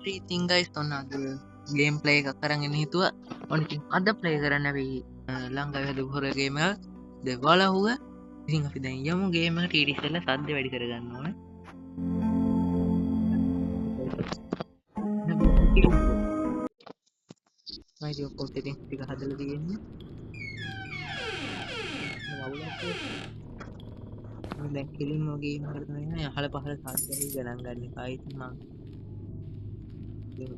ඉතින් ගයිස් ඔන්න අද ගේම් ප්ලේ එකක් කරගෙන හිතුවා. ඔන්න ඉතින් අද ප්ලේ කරන්න අපි ලංකාවේ හදපු හොරර් ගේම් එකක් The Walahua. ඉතින් අපි දැන් යමු ගේම් එකට ඊට ඉස්සෙල්ලා සද්ද වැඩි කරගන්න ඕනේ. මම ඉතින් ඔක්කොම සෙටින්ග්ස් ටික හදලා තියෙන්නේ. මම දැන් කෙලින්ම ගේම් එකට තමයි යන්නේ. අහල පහල සද්දයි ගණන් ගන්න එපා. ඉතින් මම ඉතින්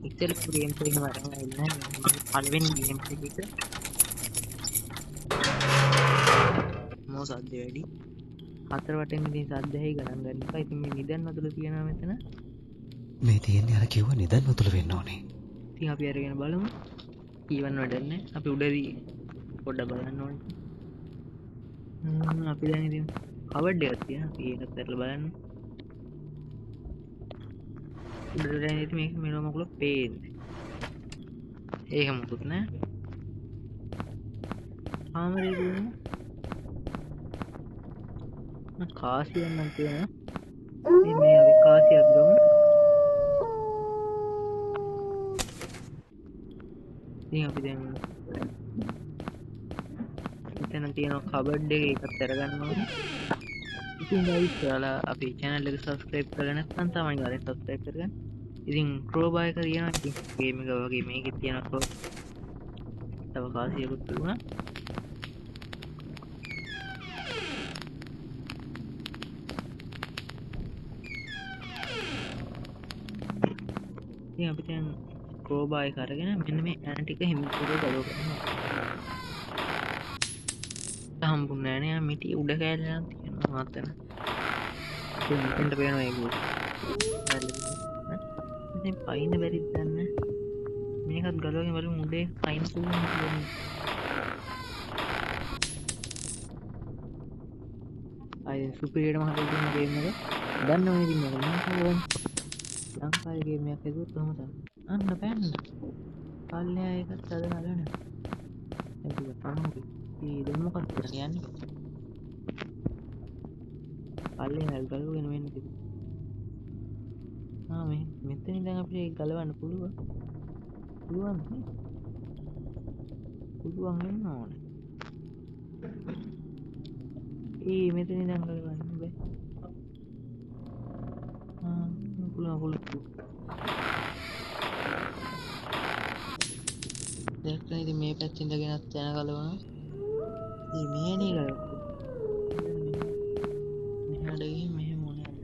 ගේම් එකේ වරන් ඇවිල්ලා පළවෙනි ගේම් එකේට මෝ සද්ද වැඩි. හතර වටෙන් ඉතින් සද්දයි ගණන් ගන්න එපා. ඉතින් මේ නිදන් වතුල තියෙනවා මෙතන. මේ තියෙන්නේ අර කිව්ව නිදන් වතුල වෙන්න ඕනේ. ඉතින් අපි අරගෙන බලමු. ඊවන් වැඩන්නේ. අපි උඩදී පොඩ්ඩක් බලන්න ඕනේ. අපි දැන් ඉතින් කවර්ඩ් එකක් තියෙනවා. අපි ඒකත් අරලා බලන්න. උඩට දැන් ඉතින් මේක මෙලොව මොකද පේන්නේ. ඒක මොකුත් නෑ. ආමරේ දුන්න. කාසියක් නම් තියෙනවා. මේ අපි කාසියක් ගමු. ඉතින් අපි දැන් එතන තියෙන කබඩ් එක ඒකත් අරගන්න ඕනේ. ඉතින් guys ඔයාලා අපේ channel එක subscribe කරලා නැත්නම් තමයි අනිවාර්යෙන් subscribe කරගන්න. ඉතින් crowbar එක තියෙනවා. ඉතින් ගේම් එක වගේ මේකෙත් තියෙනවා crowbar. තව කාසියකුත් තිබුණා. ඉතින් අපි දැන් crowbar එක අරගෙන මෙන්න මේ ඇන ටික හිමිකරව ගලව ගන්නවා. හම්බුන්නේ නැහැ නේ මිටි උඩ කෑල්ල නම් තියෙනවා මාතන. ඉතින් මෙතෙන්ට පේනවා ඒක. ඉතින් පයින් බැරිද දන්නේ. මේකත් ගලවගෙන බලමු උඩේ පයින් පුළුවන් කියලා. අයින් සුපිරියටම හදලා තියෙන ගේම් එක. දන්නවනේ ඉතින් මේක මම බලන්න. ලංකාවේ ගේම් එකක් හදුවොත් කොහොමද? අන්න බෑන්න. පල්ලෙහා එකත් හදලා ගන්න. ඒක තමයි. ඊ මොකක්ද කියන්නේ? පල්ලෙහා ගලවගෙන වෙන්න තිබුණා. මේ මෙතන ඉඳන් අපිට ඒක ගලවන්න පුළුවන්. පුළුවන් නේ? පුළුවන් වෙන්න ඕනේ. මෙතන ඉඳන් ගලවන්න බෑ. පුළුවන්. දැක්කම ඉතින් මේ පැත්තෙන් ඉඳගෙනත් යන ගලවනවා. ඉතින් මෙහෙනේ ගලවනවා. මෙහාට ගිහින් මෙහෙම මොනේ යන්න.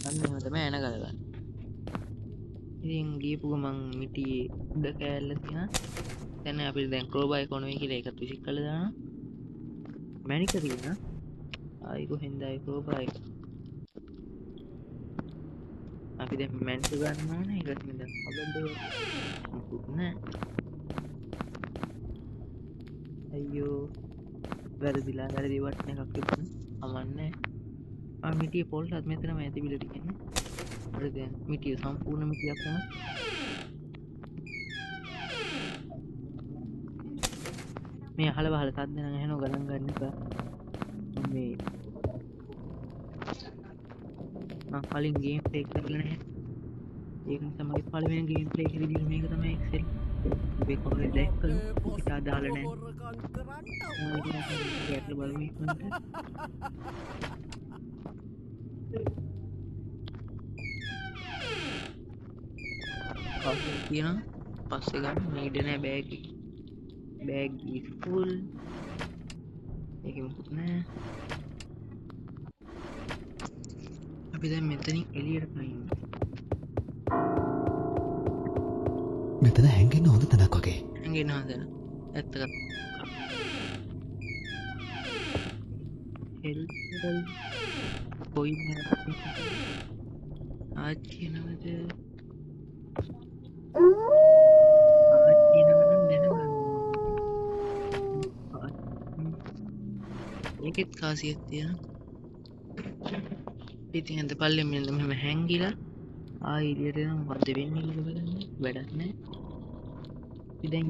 අන්න එහෙම තමයි එන ගලවන්නේ. ඉතින් ගියපු ගමන් මිටියේ උඩ කෑල්ල තියෙනවා. දැන් අපිට දැන් crowbar එක ඕනේ කියලා ඒකත් විසික් කරලා දානවා. මැනික තියෙනවා. ආයි කොහෙන්ද ආයි crowbar එක. අපි දැන් මැනික ගන්න ඕනේ. ඒක තමයි දැන් කබඩ් එක. මොකුත් නෑ. අයියෝ. වැරදිලා වැරදි වටන එකක් තිබුණා. අමන්නේ. මිටිය පොල්ලත් මෙතනම ඇති බිල ටිකන්නේ. හරි දැන් මිටිය සම්පූර්ණ මිටියක් තමයි. මේ අහල බහල සද්ද නම් ඇහෙනව ගණන් ගන්න එපා. මේ මම කලින් ගේම් ප්ලේ කරලා නැහැ. ඒක නිසා මගේ පළවෙනි ගේම් ප්ලේ එකේ විදිහට මේක තමයි එක්සෙල්. මේ කොහොමද දැක්කලු පිට අදාළ නැහැ. ඒක බලමු ඉක්මනට. තියෙනවා පස්සේ ගන්න නීඩ නෑ බෑග් is full. ඒක මොකුත් නෑ. අපි දැන් මෙතනින් එළියට පයින්න. මෙතන හැංගෙන්න හොඳ තැනක් වගේ. හැංගෙන්න හොඳ තැන. ඇත්තට. හෙල්ප් කොයි ආච්චි නමද ඒකෙත් කාසියක් තියෙනවා. ඉතින් අද පල්ලෙන් මෙන්න මෙහෙම හැංගිලා ආයි එළියට එනවා. මොකද්ද වෙන්නේ කියලා බලන්න. වැඩක් නැහැ. ඉතින් දැන්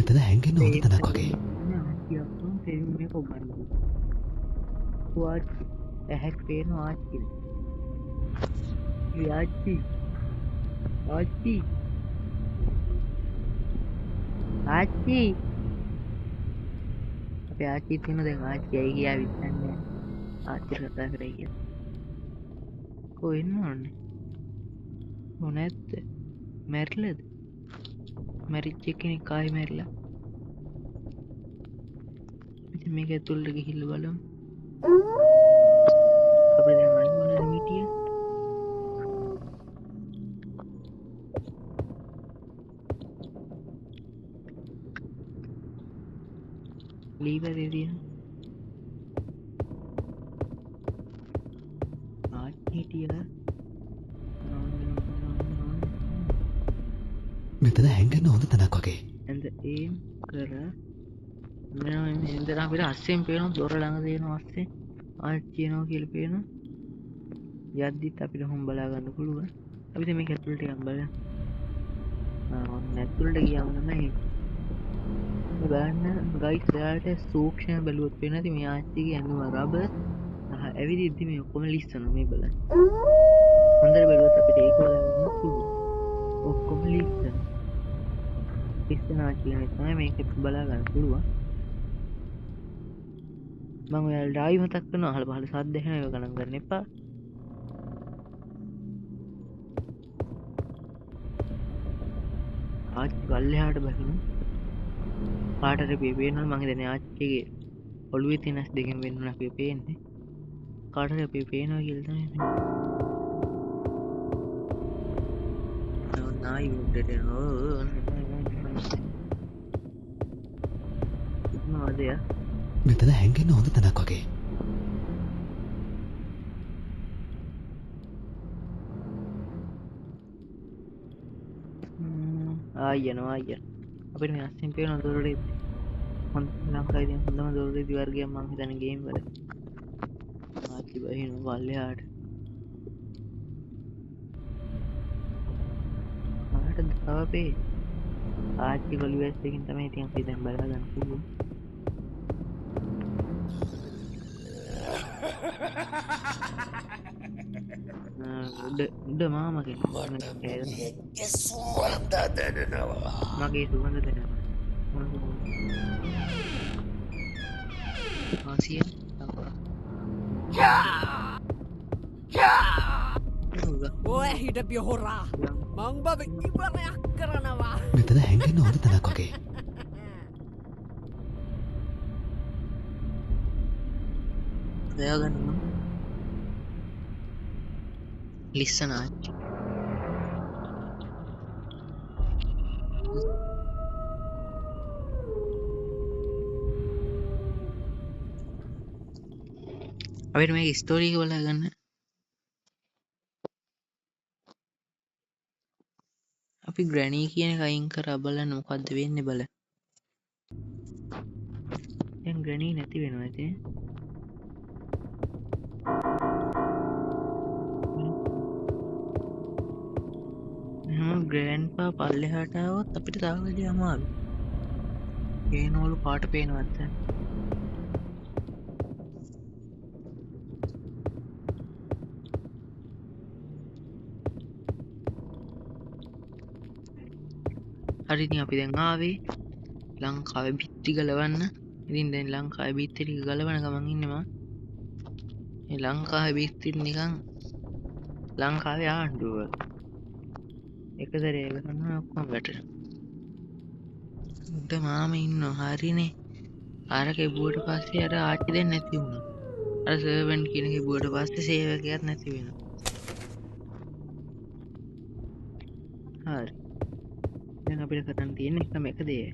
මෙතන හැංගෙන්න හොඳ තැනක් වගේ. ආච්චියක්ම ෆිල්ම් එක ඔබන්නේ. ආච්චි ඇහැක් පේනවා ආච්චි. ආච්චි ආච්චි ආච්චි අපේ ආච්චි තියෙන දැන් ආච්චි ඇයි ගියා විශ්න්නේ ආච්චි කතා කරේ කියලා. කො ඉන්න ඕනේ මොනැත්ද මැරිලද මැරිච්ච කෙනෙක් ආයි මැරිලා. ඉතින් මේක ඇතුළට ගිහිල්ලා බලමු. අපේ දැන් අයින් වුණාද මිටිය? ලීවරේ දින ආච්චි හිටියා. මෙතන හැංගෙන්න හොඳ තැනක් වගේ. ඇඳ ඒම් කර ඉඳලා අපිට අස්සෙන් පේනවා දොර ළඟ තියෙනවා අස්සේ ආච්චි එනවා කියලා පේනවා. යද්දිත් අපිට හොම් බලා ගන්න පුළුවන්. අපි මේක ඇතුළට යන්න බලන්න. ඔන්න ඇතුළට ගියාම තමයි බලන්න ගයිස් එයාට සූක්ෂම බැලුවොත් පේනවා ඉතින් මේ ආච්චිගේ ඇඳුම රබර් ඇවිදිද්දි මේ ඔක්කොම ලිස්සනවා මේ බලන්න. හොඳට බැලුවොත් අපිට ඒක බලන්න පුළුවන්. ඔක්කොම ලිස්සනවා. ලිස්සනවා කියන්නේ තමයි මේක බලා ගන්න පුළුවන්. මම ඔයාලට ආයි මතක් කරනවා අහල පහල සද්ද ඇහෙන එක ගණන් ගන්න එපා. ආච්චි පල්ලෙහාට බහිනු. පාටට පේනවා මම හිතන්නේ ආච්චිගේ ඔළුවේ තියෙන ඇස් දෙකෙන් වෙන්නුන අපි පේන්නේ. කාටද අපි පේනවා කියලා තමයි. නායි උඩට යනවා. මොනවද යා? මෙතන හැංගෙන්න හොඳ තැනක් වගේ. ආයනවා අපිට මේ අස්සෙන් පේන දොරේ හොඳ ලංකාවේ තියෙන හොඳම දොරේ වර්ගයක් මම හිතන්නේ ගේම් වල. ආච්චි බහින පල්ලෙහාට. කාටද තාපේ? ආච්චි කොළුවැස් එකකින් තමයි ඉතින් අපි දැන් බලා ගන්න පුළුවන්. උඩ මාම කෙනෙක් මගේ සුවඳ දැනෙනවා. ආසිය ඔය හිටපිය හොරා මං බව ඉවරයක් කරනවා. මෙතන හැංගෙන්න හොඳ තැනක් වගේ. හොයාගන්න ලිස්සන ආච්චි. අපිට මේක ස්ටෝරි එක බලා ගන්න. අපි ග්‍රැනී කියන එක අයින් කරලා බලන්න මොකද්ද වෙන්නේ බලන්න. දැන් ග්‍රැනී නැති වෙනවා ඉතින්. ග්‍රෑන්ඩ්පා පල්ලෙහාට આવොත් අපිට තව වැඩි අමාරුයි. පේනවලු පාට පේනවද? හරි ඉතින් අපි දැන් ආවේ ලංකාවේ බිත්ති ගලවන්න. ඉතින් දැන් ලංකාවේ බිත්ති ටික ගලවන ගමන් ඉන්නේ මම. මේ ලංකාවේ බිත්ති නිකන් ලංකාවේ ආණ්ඩුව එක සැරේ ගලවනවා ඔක්කොම වැටෙනවා. උඩ මාම ඉන්නවා හරිනේ. අර කෙබුවට පස්සේ අර ආච්චි දෙන්න නැති වුණා. අර සර්වන්ට් කියන කෙබුවට පස්සේ සේවකයෙක් නැති වෙනවා. හරි. දැන් අපිට කරන්න තියෙන්නේ එකම එක දේ.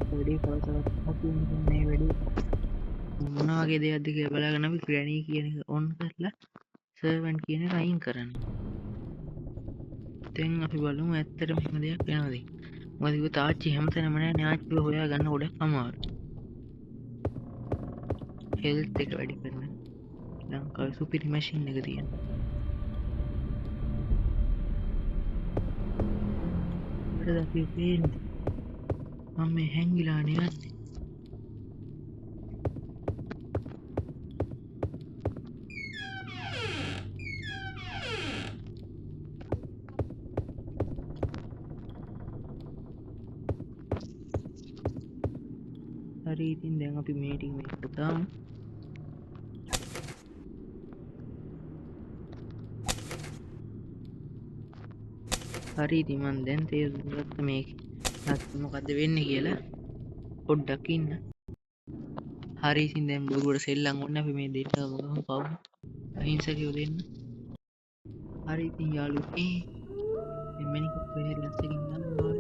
වැඩි කවදාවත් අපි මේ වැඩි මොන වගේ දෙයක්ද කියලා බලාගෙන අපි ග්‍රැනී කියන එක ඔන් කරලා සර්වන්ට් කියන එක අයින් කරන්න. දැන් අපි බලමු ඇත්තටම එහෙම දෙයක් වෙනවද? මොකද ඒක තාච්චි හැමතැනම නැහැ. ආච්චිව හොයා ගන්න ගොඩක් අමාරුයි. හෙල්ත් එක වැඩි කරන්න ලංකාවේ සුපිරි මැෂින් එක තියෙනවා. අපි පේන්නේ මම මේ හැංගිලානේ යන්නේ. හරි ඉතින් දැන් අපි මේ ටික මේකට දාමු. හරි ඉතින් මම දැන් තේරුම් ගත්ත මේක මොකද්ද වෙන්නේ කියලා. පොඩ්ඩක් ඉන්න. හරි ඉතින් දැන් බොරුවට සෙල්ලම් ඕනේ අපි මේ දෙන්නම ගමු පව්. අහිංසකයෝ දෙන්න. හරි ඉතින් යාළුවෝ මේ මෙනික ප්‍රේරලස් එකකින් දානවා.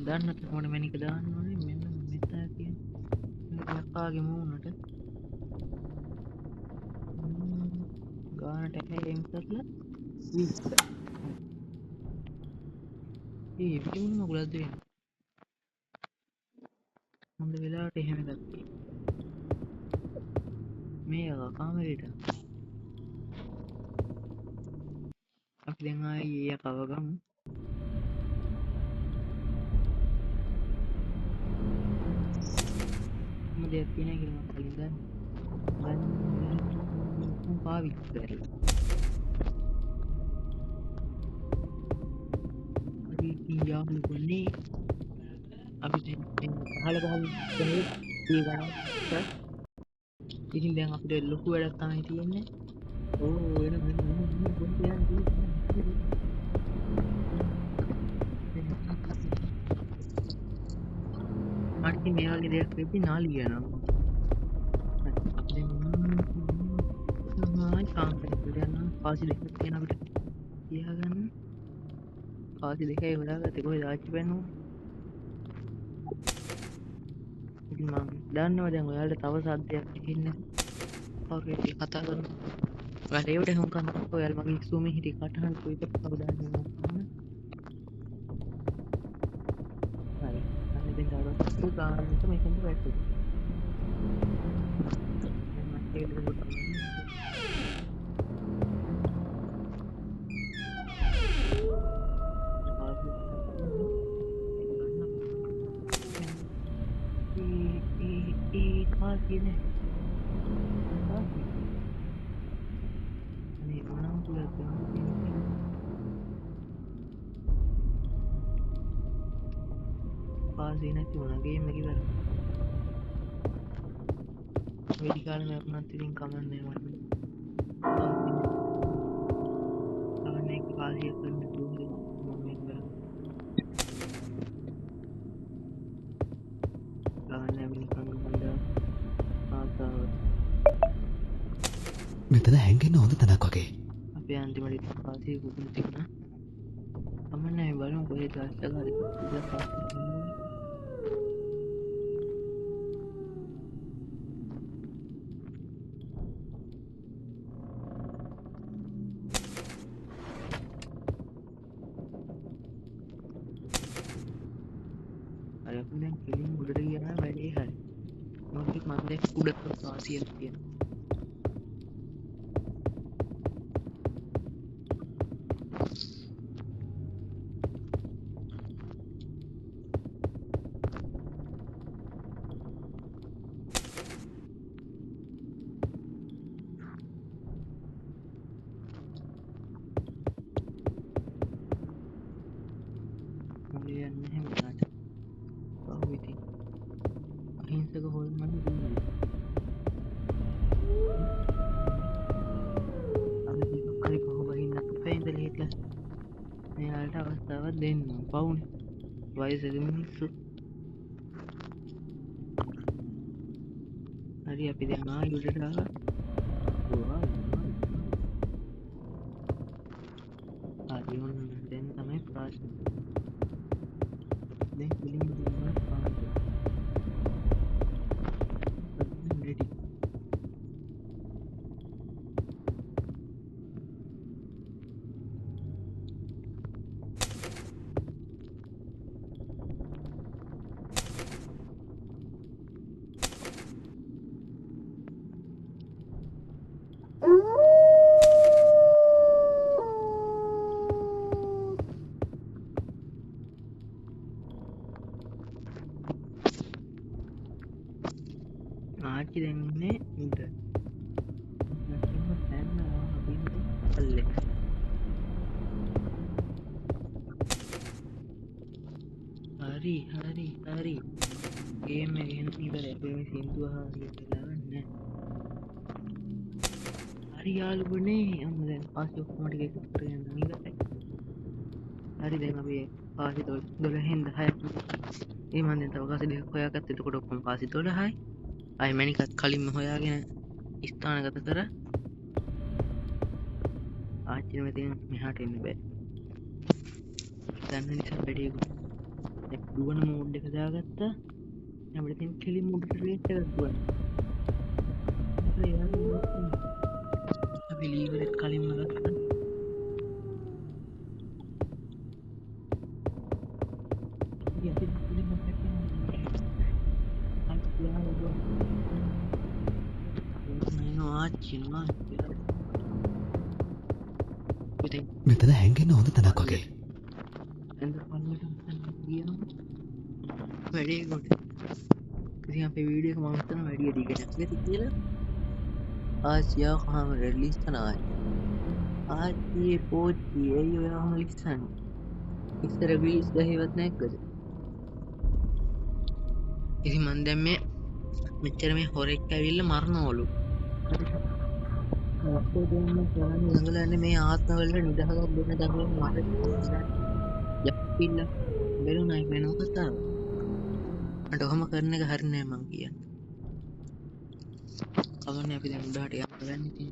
දන්න කොහොමද මෙනික දාන්න ඕනේ මෙන්න මෙතන කියන යක්කාගේ මූණට ගානට හැරෙන්න කරලා 20. ඒ පිටුම මොකලද වෙන්නේ? හොඳ වෙලාවට එහෙම එකක් තියෙනවා. මේ කාමරේට අපි දැන් ආයේ යකව ගමු. දෙයක් තියෙනවා කියලා මම කලින් ගන්න පාවිච්චි කරලා. හරි ඉතින් යාළුවනේ අපි දැන් පහල ඉතින් දැන් අපිට ලොකු වැඩක් තමයි තියෙන්නේ. වෙන මට මේ වගේ දෙයක් වෙද්දි නාලි යනවා. අපි දැන් කාමරේට යනවා. පාසි දෙකක් තියෙන අපිට තියාගන්න. පාසි දෙකයි හොදාගත්තේ කොහෙද ආච්චි බැන්නුවා. ඉතින් මම දන්නවා දැන් ඔයාලට තව සද්දයක් ඇහෙන්නේ කවුරුත් කතා කරනවා. ඔයාලට ඒවට හුඟක් ඔයාලා මගේ ඉස්සුවමේ හිටි කටහඬ කොයිද කවදාද නෝ. හරි. අනේ දැන් ගාවට ගානට මේකෙන්ද වැටුනේ. දැන් මට ඒක දුක. Ini orang sudah pas ini cuma game lagi baru wedi කාලේ මම nanti ඉතින් කමන්නේ මට තමයි මේක කාලිය කරන්න දුන්නේ මම මේක කරා ගාන්නේ මිනිකන් ගන්නවා ආතාව මෙතන හැංගෙන්න හොඳ තැනක් වගේ. අපේ අන්තිමට පාසිය කුකුල් තිබුණා. කමන්නේ බලමු කොහෙද ආස්තකාරී ඉඳලා පාසිය. අර අපි දැන් කෙලින් උඩට ගියා වැඩේ හරි. මොකද මම දැන් උඩට පාසියක් තියෙනවා. අහිංසක හොල්මන් දුන්නා. අපි හරි කොහොමද අපේ ඉඳලා හිටලා මෙයාලට අවස්ථාවක් දෙන්න පවුනේ. වයසක මිනිස්සු. හරි අපි දැන් ආයෙ උඩට ආවා. හරි ඔන්න දැන් තමයි ප්‍රශ්නේ. දැන් කෙලින් දුන්නා පාඩේ. ready. ආච්චි දෙන්නේ උඩ පල්ලෙ හරි හරි හරි ගේම් එක එහෙනම් ඉවරයි අපි මේ සින්දුව හරියට හරි යාළුවනේ යමු දැන් පාසි ඔක්කොම ටික එකතු කරගෙන ඉවරයි හරි දැන් අපි පාසි 12න් 10ක් ඒ මන් දැන් තව කාසි දෙකක් හොයාගත්තා එතකොට ඔක්කොම පාසි 12යි ආයි මැනිකත් කලින්ම හොයාගෙන ස්ථානගත කර ආච්චිට මෙතෙන් මෙහාට එන්න බෑ දන්න නිසා වැඩේකුත් දුවන මෝඩ් එක දාගත්තා අපිට තියෙන කෙලින්ම උඩට රේස් එකක් දුවන්න අපි ලීවරෙත් කලින්ම ගත්තා මෙතන හැංගෙන්න හොඳ තැනක් වගේ. වැඩේ කොට ඉතින් අපේ වීඩියෝ එක මම හිතනවා වැඩි දිගට ඇති කියලා ආසියා කහම රිලීස් කරනවා ආච්චි පොච්චි අයියෝ ඔයාම ලිස්සන් ඉස්සර රිලීස් ගහේවත් නැක්කද ඉතින් මන් දැන් මේ මෙච්චර මේ හොරෙක් ඇවිල්ලා මරනවලු අපෝ දෙන්නේ කරන්නේ දඟලන්නේ මේ ආත්මවල නිදහසක් දෙන්න දඟලන මට යප්පින්න බැලුණයි වෙනව කතාව මට ඔහොම කරන එක හරිනේ මං කියන්නේ කවන්නේ අපි දැන් උඩට යන්න ඉතින්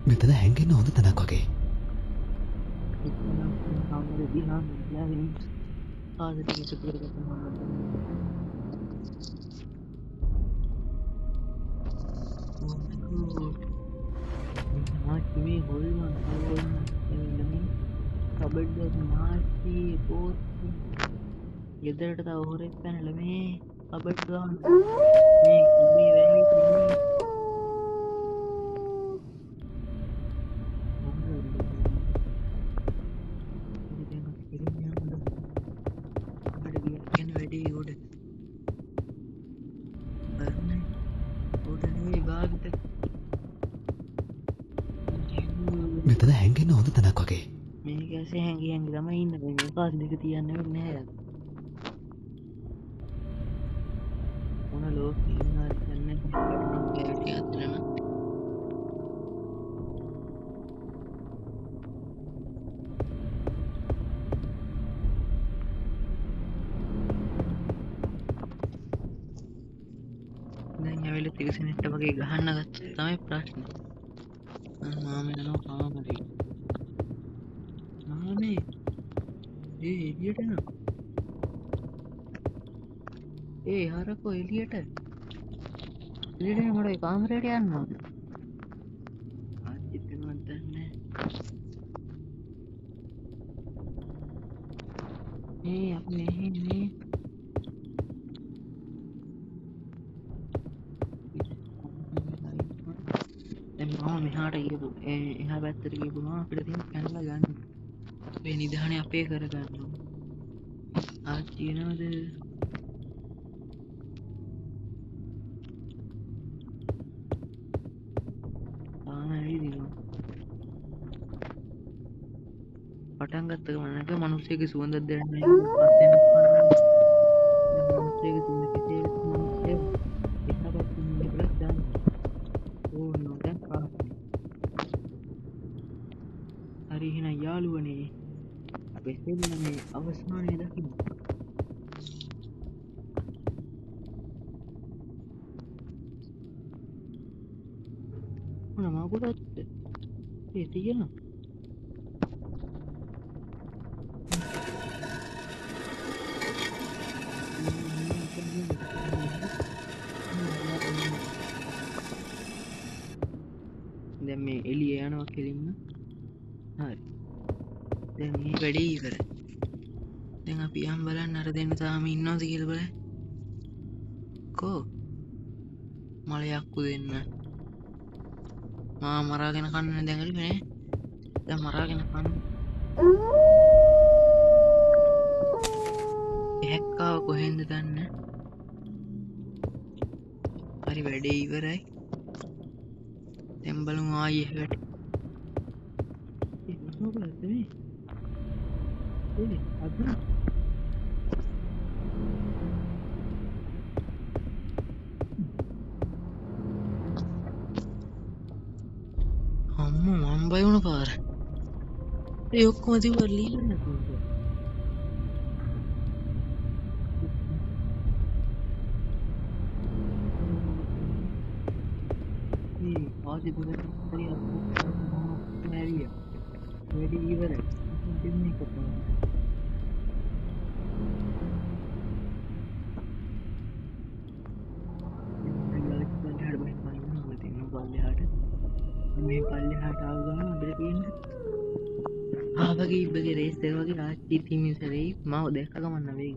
මෙතන හැංගෙන්න හොඳ තැනක් වගේ. මේ හොල්මන් කබඩ් මාච්චි පෝච්චි ගෙදරට තව හොරෙක් පැනලා මේ කබඩ් ගන්න මේ කුඹේ වැහි මෙතන හැංගෙන්න හොඳ තැනක් වගේ. මේක ඇසේ හැංගි හැංගි තමයි ඉන්නේ මේ පාස් දෙක තියන්න වෙන්නේ නැහැ මොන ලෝකෙ ඉන්නවා කියන්නේ කැටි අතරම දැන් ඇවිල්ලා තිරසනෙට වගේ ගහන්න ගත්තා තමයි ප්‍රශ්නේ මාම යනවා කාමරේ මාමේ එළියට එනවා හරකෝ එළියට මට කාමරේට යන්න ඕන ආච්චිත් වෙනවද දන්නේ අපි මෙහෙන්නේ මම මෙහාට ගියපු එහා පැත්තට ගියපුම අපිට තියෙන පැනලා ගන්න මේ නිධානය අපේ කරගන්න ආච්චි එනවද ඇවිදිනවා පටන් ගත්ත ගමනක මිනිස්සෙගේ සුවඳක් දැනෙන්නේ පස්සෙන් මිනිස්සෙගේ සුවඳ කෙසේ මිනිස්සෙ එහා පැත්තේ ඉන්න දාන්න ඕන දැන් හරි එහෙනම් යාළුවනේ අපේ සෙල්ලමේ අවසානය දකිමු මොනවා ගොඩක්ද තියෙනවා දැන් මේ එළිය යනවා කෙලින්ම හරි දැන් මේ වැඩේ ඉවරයි දැන් අපි යම් බලන්න අර දෙන්න තාම ඉන්නවද කියලා බලන්න කෝ මලයක්කු දෙන්න මා මරාගෙන කන්න දැඟලි නේ දැන් මරාගෙන කන්න හැක්කාව කොහෙන්ද දන්න හරි වැඩේ ඉවරයි දැන් බලමු ආයේ වැඩ මොකද මේ අද අම්මෝ මම බය වුණ පාර ඒ ඔක්කොම තිබ්බා ලියන්න නැතුව මේ ආදි බුදුන් හරි අප්පුරිය වැඩි ඉවරයි දෙන්නේ කොහොමද මේ පල්ලෙහාට ආව ගමන් අපිට තියෙන්නේ ආවගේ ඉබ්බගේ රේස් එක වගේ රාජ්‍ය තිමිසරේ මාව දැක්ක ගමන් නෙවෙයි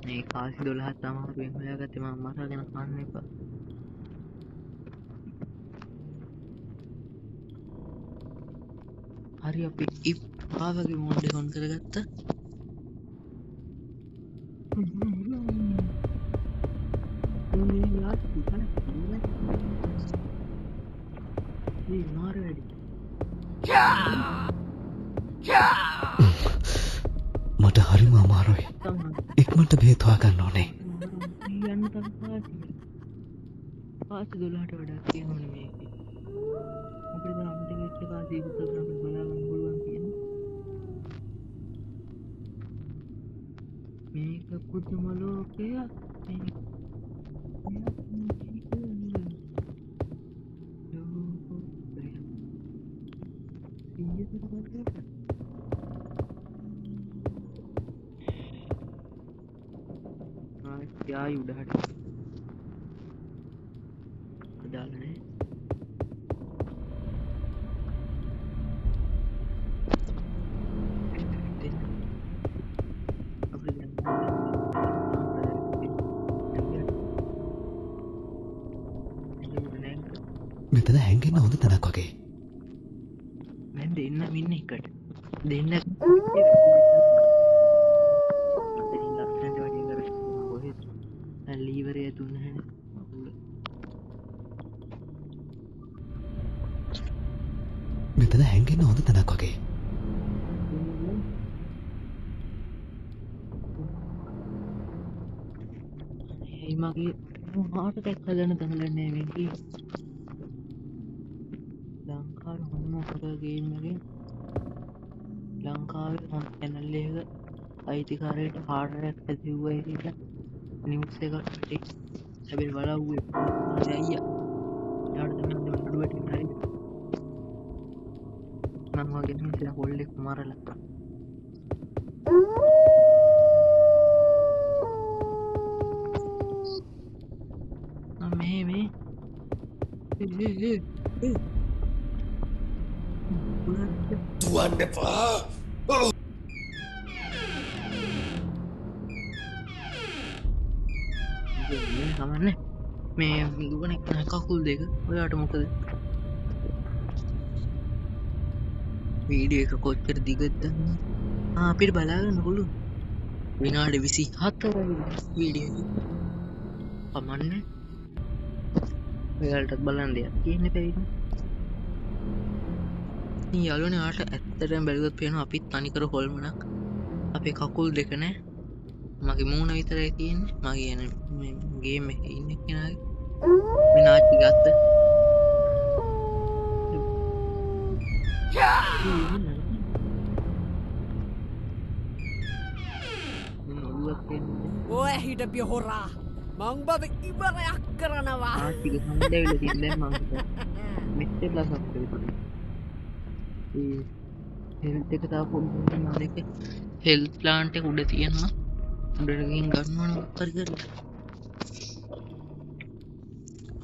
මේ කාසි 12 තමයි හොයාගත්තේ මම මරාගෙන කන්න එපා හරි අපි ආවගේ මොඩ් එක ඔන් කරගත්තා මාර වැඩි මට හරිම අමාරුයි. ඉක්මනට බේත් හොයාගන්න ඕනේ. යන්න තමයි පාසි 12ට වඩා කියනවනේ මේකේ අපිට දැන් අම්මට වෙච්ච කාසි පුතත් අපිට බලාගන්න පුළුවන් කියන්නේ මේක පුදුම ලෝකයක් ආයි උඩහට දාලනේ මෙතන හැංගෙන්න හොඳ තැනක් වගේ. මම දෙන්න ඉන්න එකට දෙන්න ලීවරය දුන්න හැ මෙතන හැංගෙන්න හොඳ තැනක් වගේ. ඒ මගේ හාට ටැක් හදන්න තැනලන්නේ මේකේ ලංකාවේ හොඳම හොරර් ගේම් එකෙන් ලංකාවේ හොඳ channel එකක අයිතිකාරයට හાર્ට් ඇටැක් ඇතිවුවයි කියලා නිවුස් එකකට හැබැයි බලවුවේ අයියා යාට තමයි නඩුවට හරි මම වගේ මිනිස්සුලා කොල්ලෙක් මරලා මේ Wonderful. කමන්නේ මේ දුවන එක කකුල් දෙක ඔයාට මොකද වීඩියෝ එක කොච්චර දිගද අපිට බලාගන්න පුළුවන් විනාඩි 24 වීඩියෝ එක කමන්නේ ඔයාලටත් බලන්න දෙයක් තියෙන්න බැරිද මේ යාළුවනේ ආට ඇත්තටම බැලුවොත් පේනවා අපිත් තනිකර හොල්මනක් අපේ කකුල් දෙක නෑ මගේ මූණ විතරයි තියෙන්නේ මගේ යන මේ ගේම් එකේ ඉන්න කෙනාගේ විනාඩි ගත්ත ඔය හිටපිය හොරා මං බබ ඉවරයක් කරනවා ආටික සම්දෙවිල තින්නේ මං මෙච්චර ලස්සනට විතරයි ඒ හෙල්ත් එක තාම පොඩි දෙක හෙල්ත් ප්ලාන්ට් එක උඩ තියෙනවා උඩට ගිහින් ගන්නවනේ කරි කරලා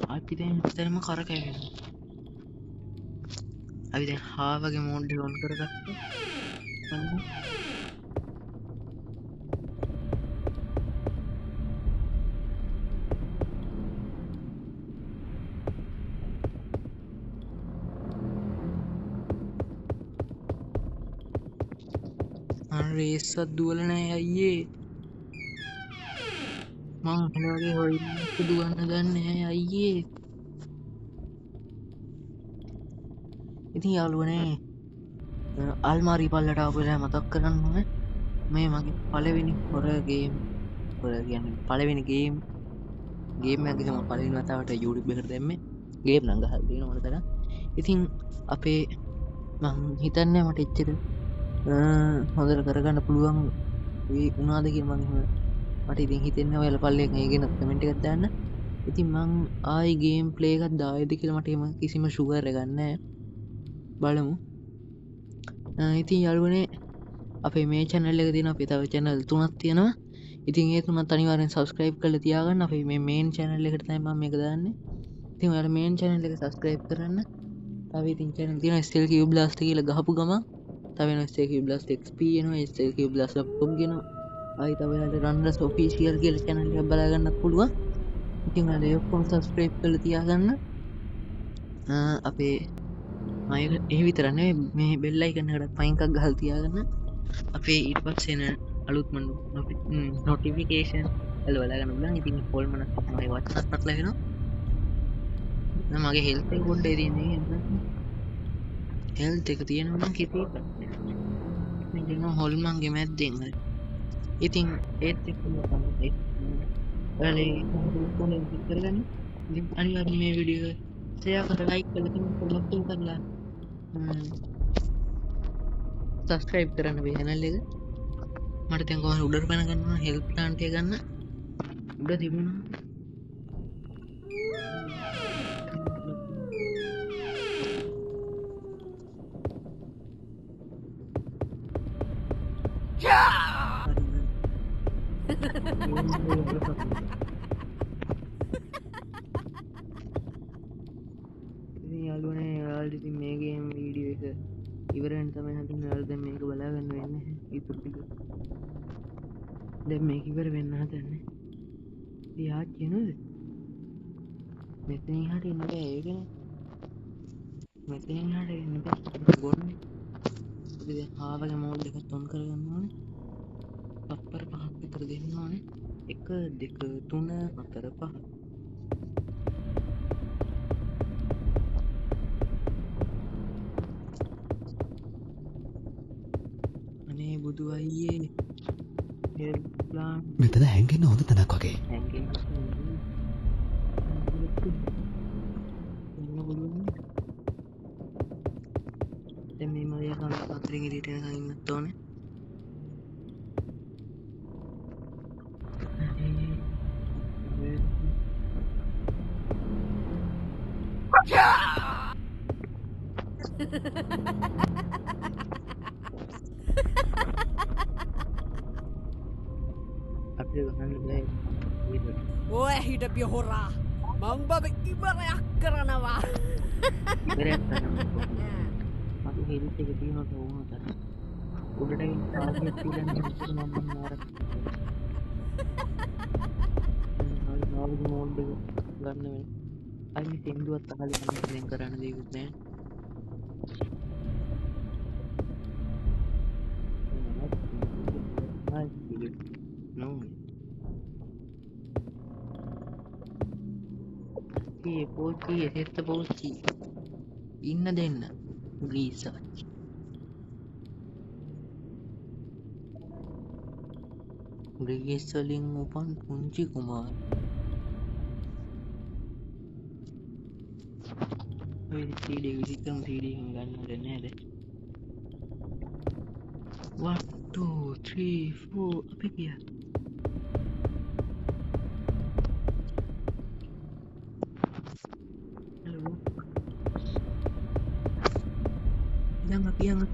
ආටි දැන් ඉතරම කරකැවෙනවා අපි දැන් හාවගේ මෝඩ් එක ඔන් කරගත්තා බලමු රේස්සත් දුවල නෑ අයියේ මං වගේ හොයි දුවන්න දන්න අයියේ ඉතින් යාළුවනේ අල්මාරි පල්ලට අපලා මතක් කරන්න මේ මගේ පලවෙනි හොරගේම් හොර කියන්න පලවෙනි ගේම් ඇගම පලින් වතාවට යුඩි බෙකට දෙම ගේම් නඟ හල්දන මොනතර ඉතින් අපේ මං හිතන්න මට එච්චර හොඳර කරගන්න පුළුවන් උනාදක මං මට ඉතින් හිතන්න ඔයල පල්ලෙ ගෙන කමෙන්ට් එකත්දන්න ඉතින් මං ආයි ගේම් පලේකත් දායද කියලමට එම කිසිම ශුවර ගන්න බලමු ඉතින් යාළුවනේ අපේ මේ චැනල්ල එක තින අප තව චැනල් තුනක් තියෙනවා ඉතින් ඒ තුනත් අනිවාරෙන් සබස්ක්‍රයිබ් කල තියාගන්න අපේ මේ මේන් චැනල් එකට තයිම එක දාන්න ඉතින් වට මේන් චැනල් එක සස්ක්‍රයිබ් කරන්න තව ඉතින් චැනල් තියෙන ස්ටෙල් කියබ් බ්ලාස්ට් කියලා ගහපු ගම තවෙන ස්ටෙල් කියබ් බ්ලාස්ට් XP එනවා ස්ටෙල් කියබ් බ්ලාස්ට් .com කියන ආයි තවලට රන්රස් ඔෆිෂියල් කියලා channel එක බලාගන්නත් පුළුවන් ඉතින් අර ඔක්කොම සබස්ක්‍රයිබ් කරලා තියාගන්න අපේ මම ඒ විතරක් නෙවෙයි මේ බෙල් අයිකන් එකට පයින් එකක් ගහලා තියාගන්න අපේ ඊට පස්සේ එන අලුත්ම නොටිෆිකේෂන් වල බලාගන්න පුළුවන් ඉතින් ෆෝල් මනස් මගේ WhatsApp එකක් ලැබෙනවා මගේ හෙල්ත් එක පොඩ්ඩක් තියෙන්නේ හෙල්ත් එක තියෙනවා නම් කිසි මේක හොල්මන්ගේ මැද්දෙන් හරි ඉතින් ඒත් එක්ක තමයි ඔයාලේ කොහොමද කරගන්නේ ඉතින් අනිවාර්යයෙන් මේ වීඩියෝ එක ෂෙයා කරලා ලයික් කරලා කමෙන්ට් කරලා සබස්ක්‍රයිබ් කරන්න මේ channel එක මට දැන් කොහොමද උඩට පැන ගන්නවා හෙල්ප් ප්ලාන්ට් එක ගන්න උඩ තිබුණා යාළුවනේ ඔයාලට ඉතින් මේ ගේම් වීඩියෝ එක ඉවරෙන් තමයි හදින්න ඔයාලා දැන් මේක බලාගන්න වෙන්නේ ඉතුරු ටික දැන් මේක ඉවර වෙන්න හදන්නේ යා කියනද මෙතනින් හරිය ඉන්න බෑ ඒකනේ මෙතනින් හරිය ඉන්න බෑ ගොන්නේ ඉතින් දැන් ආවගේ මෝඩ් එකත් ඔන් කරගන්න ඕනේ තත්පර 5ක් විතර දෙන්න ඕනේ 1 2 3 4 5 බුදු අයියේ හෙල්ප් ප්ලාන් මෙතන හැංගෙන්න හොඳ තැනක් වගේ හැංගෙන්න දැන් මේ මගේ අතරින් එළියට යනකම් ඉන්නත් ඕනේ ඔය හිටපිය හොරා මං බද ඉවරයක් කරනවා අපි හෙල්ත් එක තියෙනවට වුණා තමයි උඩට ඉන්න ටාගට් පිළිගන්න ඉස්සර මම මාරක් නාවුදු මෝඩ් එක ගන්න වෙන අයි සින්දුවත් අහලා මම දැන් කරන්න දෙයක් නෑ no පෝච්චි එසෙත්ත පෝච්චි ඉන්න දෙන්න ග්‍රීසාච් ග්‍රීස් වලින් උපන් පුංචි කුමාර ඔය CD විසිකම් CD එකෙන් ගන්න නේද 1 2 3 4 අපි ගියා yang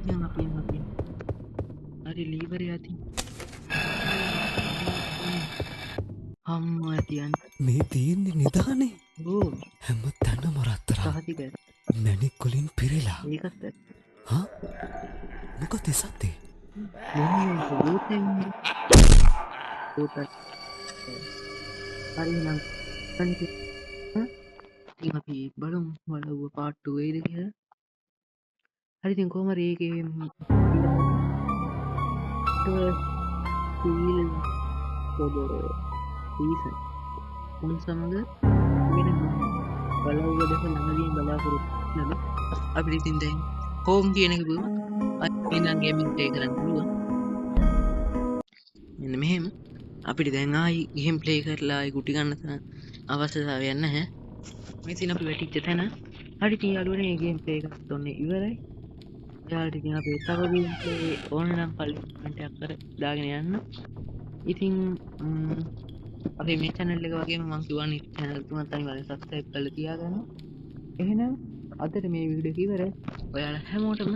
ada liver ya ti hatian මේ තියෙන්නේ නිදානේ oh හැම තැනම රත්තරන් sahati kan මැණික් වලින් පිරීලා ඒකත් හා මොකද සත්‍ය hari nang kan kita අපි බලමු බලව part 2 වෙයිද කියලා හරි ඉතින් කොහමද මේකේ සීල් පොදෝ සීසන් උන් සමඟ වෙන බලව්ව දෙක ළඟදී බලාපොරොත්තු නැද අපිට ඉතින් දැන් හෝම් කියන එක බව අයිනම් ගේමින් ප්ලේ කරන්න පුළුවන් මෙන්න මෙහෙම අපිට දැන් ආයි ගේම් ප්ලේ කරලා ආයි ගුටි ගන්න තරම් අවශ්‍යතාවයක් නැහැ මේ ඉතින් අපි වැටිච්ච තැන හරි ඉතින් යාළුවනේ මේ ගේම් ප්ලේ එකත් ඔන්න ඉවරයි ඔයාලට ඉතින් අපි තව ගේම් ප්ලේ ඕන නම් පල්ලි කමෙන්ට් එකක් කර දාගෙන යන්න ඉතින් අපේ මේ channel එක වගේම මම කියවනේ channel තුනක් අනිවාර්යෙන් subscribe කරලා තියාගන්න එහෙනම් අදට මේ වීඩියෝ එක ඉවරයි ඔයාලා හැමෝටම